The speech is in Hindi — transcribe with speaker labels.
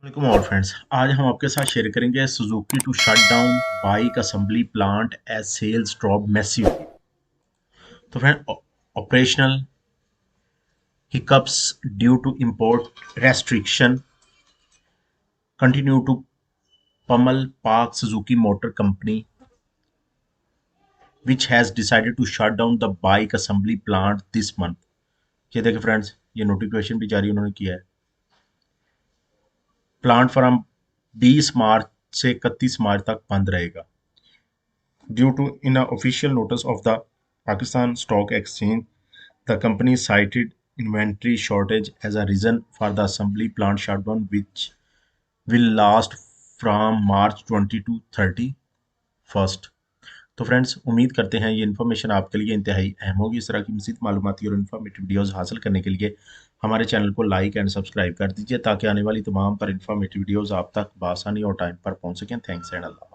Speaker 1: वालेकुम और फ्रेंड्स, आज हम आपके साथ शेयर करेंगे Suzuki to shut down bike assembly plant as sales drop massively. तो friend, operational hiccups due to import restriction continue to pummel park Suzuki motor company which has decided to shut down the bike assembly plant this month. ये देखिए फ्रेंड्स, ये नोटिफिकेशन भी जारी उन्होंने किया है। प्लांट फ्रॉम 20 मार्च से 31 मार्च तक बंद रहेगा। Due to in an official notice of the Pakistan Stock Exchange, the company cited inventory shortage as a reason for the assembly plant shutdown, which will last from March 20 to 31st। तो फ्रेंड्स, उम्मीद करते हैं ये इन्फॉर्मेशन आपके लिए इंतहाई अहम होगी। इस तरह की मज़ीद मालूमाती और इन्फॉर्मेटिव वीडियोज़ हासिल करने के लिए हमारे चैनल को लाइक एंड सब्सक्राइब कर दीजिए ताकि आने वाली तमाम तर इन्फॉर्मेटिव वीडियोज़ आप तक बआसानी और टाइम पर पहुँच सकें। Thanks and Allah.